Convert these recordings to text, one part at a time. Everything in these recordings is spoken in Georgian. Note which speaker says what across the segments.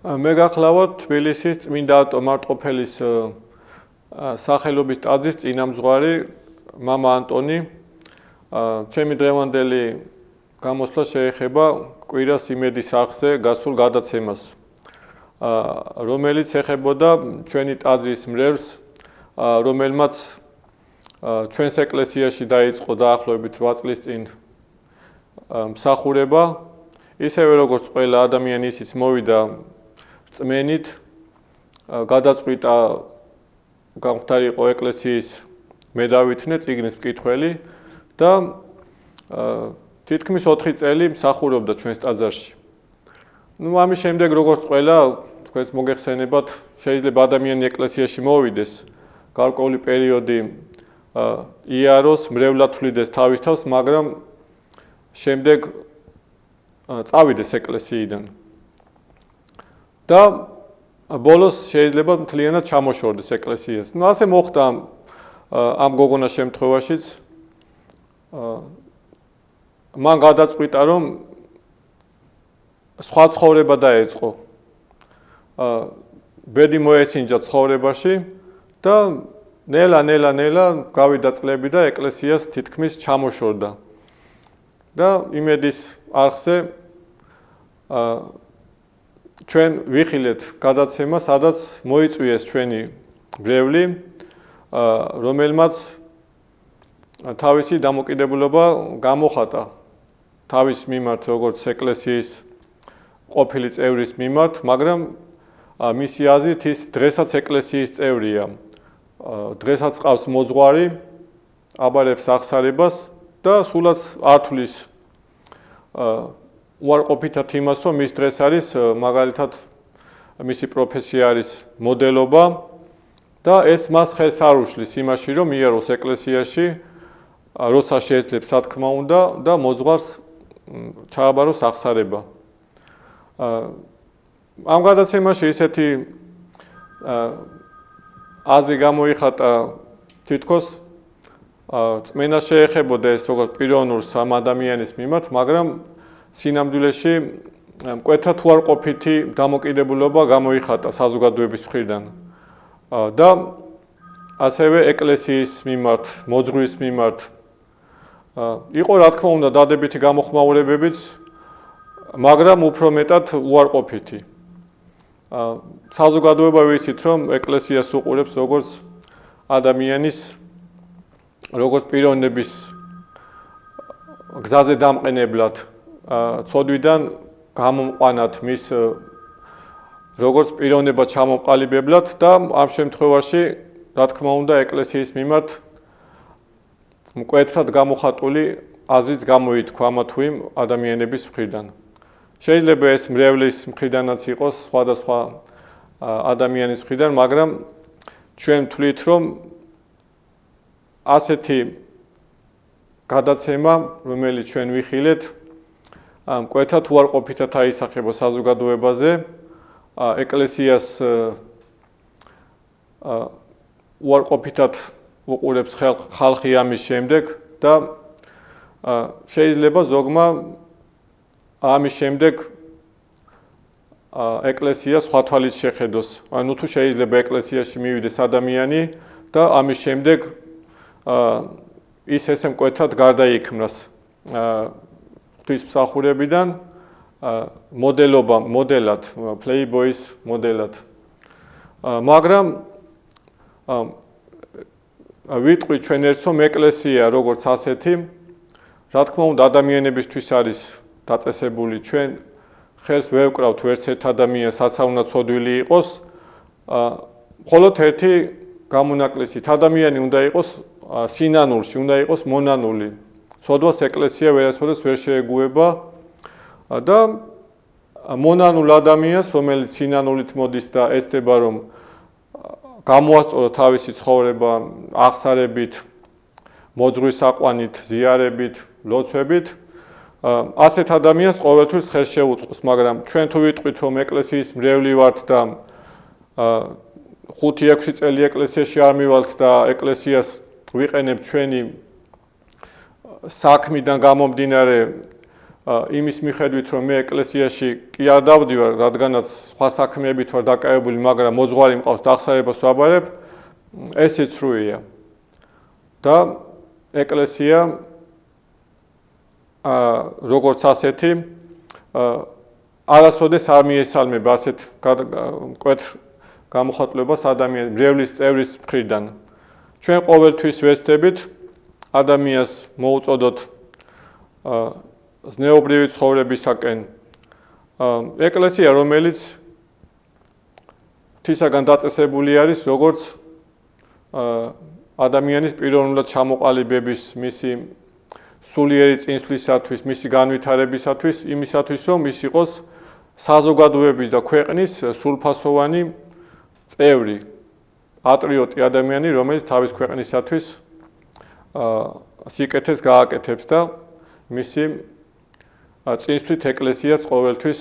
Speaker 1: მე გახლავთ თბილისის წმინდა მარტყოფელის სახელობის ტაძრის წინამძღვარი მამა ანტონი. ჩემი დღევანდელი გამოსვლა შეეხება კვირას იმედის არხზე გასულ გადაცემას, რომელიც ეხებოდა ჩვენი ტაძრის მრევლს, რომელმაც ჩვენს ეკლესიაში დაიწყო დაახლოებით 8 წლის წინ მსახურება, ისევე როგორც ყველა ადამიანი ისიც მოვიდა წმენით, გადაწყვიტა გამხდარიყო ეკლესიის მედავითნე წიგნის მკითხველი და თითქმის 4 წელი მსახურობდა ჩვენს ტაძარში. ამის შემდეგ როგორც ყველა თქვენს მოგეხსენებათ, შეიძლება ადამიანი ეკლესიაში მოვიდეს, გარკვეული პერიოდი იაროს, მრევლად თვლიდეს თავის თავს, მაგრამ შემდეგ წავიდეს ეკლესიიდან. და ბოლოს შეიძლება მთლიანად ჩამოშორდეს ეკლესიას. ასე მოხდა ამ გოგონას შემთხვევაშიც. მან გადაწყვიტა, რომ სხვა ცხოვრება დაეწყო. ბედი მოესინჯა ცხოვრებაში და ნელა გავიდა წლები და ეკლესიას თითქმის ჩამოშორდა. და იმედის არხზე ჩვენ ვიხილეთ გადაცემა, სადაც მოიწვიეს ჩვენი მრევლი, რომელმაც თავისი დამოკიდებულება გამოხატა თავის მიმართ, როგორც ეკლესიის ყოფილი წევრის მიმართ, მაგრამ მისი აზრით ის დღესაც ეკლესიის წევრია. დღესაც ყავს მოძღვარი, აბარებს აღსარებას და სულაც არ თვლის უარყოფითად იმას, რომ მის დღეს არის მაგალითად მისი პროფესია არის მოდელობა და ეს მას ხელს არ უშლის იმაში, რომ იაროს ეკლესიაში, როცა შეეძლებს სათქმა უნდა და მოძღვარს ჩააბაროს აღსარება. ამ გადაცემაში ისეთი აზრი გამოიხატა, თითქოს წმენა შეეხებოდა ეს როგორც პიროვნულს ამ ადამიანის მიმართ, მაგრამ სინამდვილეში მკვეთრად უარყოფითი დამოკიდებულება გამოიხატა საზოგადოების მხრიდან და ასევე ეკლესიის მიმართ, მოძღვრის მიმართ. იყო რა თქმა უნდა დადებითი გამოხმაურებებიც, მაგრამ უფრო მეტად უარყოფითი. საზოგადოება ვიცით, რომ ეკლესიას უყურებს როგორც ადამიანის, როგორც პიროვნების გზაზე დამყენებლად, ცოდვიდან გამომყვანად მის როგორც პიროვნება ჩამოყალიბებლად და ამ შემთხვევაში, რა თქმა უნდა, ეკლესიის მიმართ მკვეთრად გამოხატული აზრიც გამოითქვა ამა თუ იმ ადამიანების მხრიდან. შეიძლება ეს მრევლის მხრიდანაც იყოს, სხვადასხვა ადამიანის მხრიდან, მაგრამ ჩვენ ვთვლით, რომ ასეთი გადაცემა, რომელიც ჩვენ ვიხილეთ, მკვეთრად უარყოფითად აისახება საზოგადოებაზე, ეკლესიას უარყოფითად უყურებს ხალხი ამის შემდეგ და შეიძლება ზოგმა ამის შემდეგ ეკლესია სხვა თვალით შეხედოს. ანუ თუ შეიძლება ეკლესიაში მივიდეს ადამიანი და ამის შემდეგ ის ესე მკვეთრად გარდაიქმნას ღვთისმსახურებიდან მოდელად, პლეიბოის მოდელად. მაგრამ ვიტყვი ჩვენ ერთსომ ეკლესია როგორც ასეთი, რა თქმა უნდა ადამიანებისთვის არის დაწესებული, ჩვენ ხელს ვერ ვკრავთ ვერც ერთ ადამიანს, რაც არ უნდა ცოდვილი იყოს, მხოლოდ ერთი გამონაკლისით ადამიანი უნდა იყოს სინანულში, უნდა იყოს მონანული. ცოდვას ეკლესია ვერასოდეს ვერ შეეგუება და მონანულ ადამიანს, რომელიც სინანულით მოდის და ეცდება, რომ გამოასწორო თავისი ცხოვრება აღსარებით, მოძღვრის აყვანით, ზიარებით, ლოცვებით, ასეთ ადამიანს ყოველთვის ხელს შეუწყოს, მაგრამ ჩვენ თუ ვიტყვით, რომ ეკლესიის მრევლი ვართ და 5-6 წელი ეკლესიაში არ მივალთ და ეკლესიას ვიყენებთ ჩვენი საქმიდან გამომდინარე იმის მიხედვით, რომ მე ეკლესიაში კი არ დავდივარ, რადგანაც სხვა საქმეებით ვარ დაკავებული, მაგრამ მოძღვარი მყავს დახსარებას ვაბარებ, ესეც სრულია. და ეკლესია როგორც ასეთი არასოდეს არ მიესალმება ასეთ მკვეთრ გამოხატვლებას ადამიანის მრევლის წევრის მხრიდან. ჩვენ ყოველთვის ვესწრებით ადამიანს მოუწოდოთ ზნეობრივი ცხოვრებისაკენ. ეკლესია, რომელიც ღვთისაგან დაწესებული არის, როგორც ადამიანის პიროვნულად ჩამოყალიბების, მისი სულიერი წინსვლისათვის, მისი განვითარებისათვის, იმისათვის, რომ ის იყოს საზოგადოების და ქვეყნის სრულფასოვანი წევრი, პატრიოტი ადამიანი, რომელიც თავის ქვეყნისათვის სიკეთეს გააკეთებს და მისი წინსვლით ეკლესიაც ყოველთვის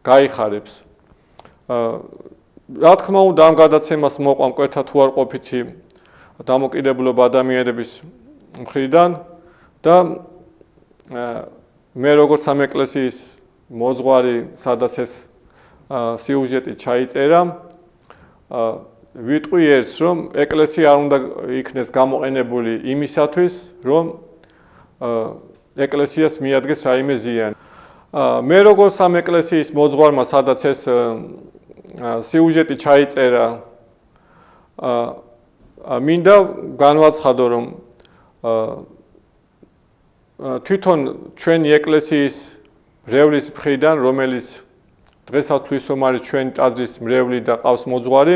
Speaker 1: გაიხარებს. რა თქმა უნდა, ამ გადაცემას მოყვა მკვეთრად უარყოფითი დამოკიდებულება ადამიანების მხრიდან და მე როგორც ამ ეკლესიის მოძღვარი, სადაც ეს სიუჟეტი ჩაიწერა, ვიტყვი ერთს, რომ ეკლესია არ უნდა იქნეს გამოყენებული იმისათვის, რომ ეკლესიას მიადგეს რაიმე ზიანი. მე როგორც ამ ეკლესიის მოძღვარმა, სადაც ეს სიუჟეტი ჩაიწერა, მინდა განვაცხადო, რომ თვითონ ჩვენი ეკლესიის მრევლის მხრიდან, რომელიც დღესაც რომ არის ჩვენი ტაძრის მრევლი და ყავს მოძღვარი,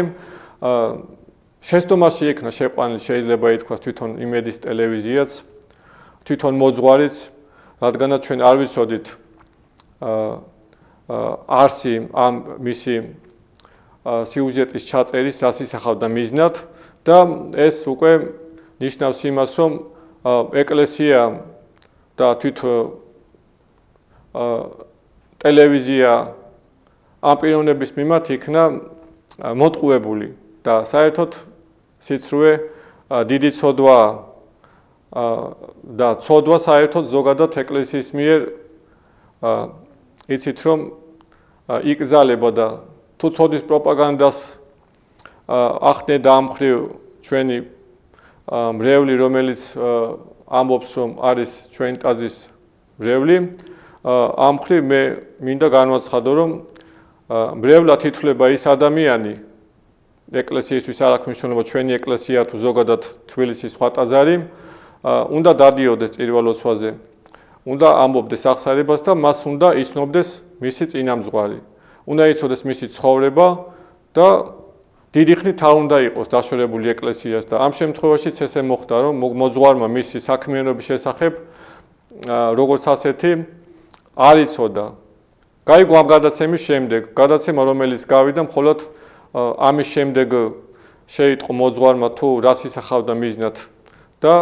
Speaker 1: შეცდომაში იქნა შეყვანილი, შეიძლება ითქვას თვითონ იმედის ტელევიზიაც, თვითონ მოძღვარიც, რადგანაც ჩვენ არ ვიცოდით არსი ამ მისი სიუჟეტის ჩაწერის სასისახავ და მიზნად და ეს უკვე ნიშნავს იმას, რომ ეკლესია და თვით ტელევიზია ამ პიროვნების მიმართ იქნა მოტყუებული და საერთოდ სიცრუე დიდი ცოდვა და ცოდვა საერთოდ ზოგადად ეკლესიის მიერ იცით რომ იკრძალება და თუ ცოდის პროპაგანდას ახდენდა ამ მხრივ ჩვენი მრევლი, რომელიც ამბობს, რომ არის ჩვენი ტაძრის მრევლი, ამ მხრივ მე მინდა განვაცხადო, რომ მრევლად ითვლება ის ადამიანი, ეკლესიისთვის არ აქვს მნიშვნელობა ჩვენი ეკლესია თუ ზოგადად თბილისის სხვა ტაძარი, უნდა დადიოდეს წირვა-ლოცვაზე, უნდა ამბობდეს აღსარებას და მას უნდა იცნობდეს მისი წინამძღვარი, უნდა იცოდეს მისი ცხოვრება და დიდი ხნით არ უნდა იყოს დაშორებული ეკლესიას და ამ შემთხვევაშიც ესე მოხდა, რომ მოძღვარმა მისი საქმიანობის შესახებ როგორც ასეთი არ იცოდა. გაიგო ამ გადაცემის შემდეგ, გადაცემა რომელიც გავიდა, მხოლოდ ამის შემდეგ შეიტყო მოძღვარმა თუ რას ისახავდა მიზნად და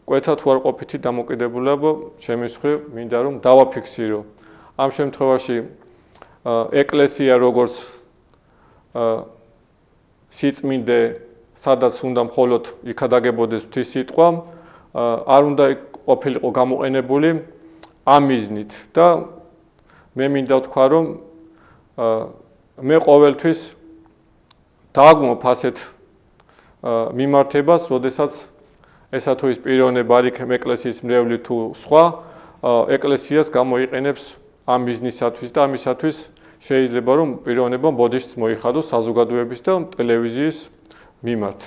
Speaker 1: მკვეთრად უარყოფითი დამოკიდებულება ჩემის მხრივ მინდა რომ დავაფიქსირო. ამ შემთხვევაში ეკლესია როგორც სიწმინდე, სადაც უნდა მხოლოდ იქადაგებოდეს ღვთის სიტყვა, არ უნდა ყოფილიყო გამოყენებული ამ მიზნით და მე მინდა ვთქვა, რომ მე ყოველთვის დააგმობ ასეთ მიმართებას, როდესაც ესა თუ ის პიროვნება არ იქნება ეკლესიის მრევლი თუ სხვა, ეკლესიას გამოიყენებს ამ მიზნისათვის და ამისათვის შეიძლება რომ პიროვნება ბოდიშს მოიხადოს საზოგადოების და ტელევიზიის მიმართ.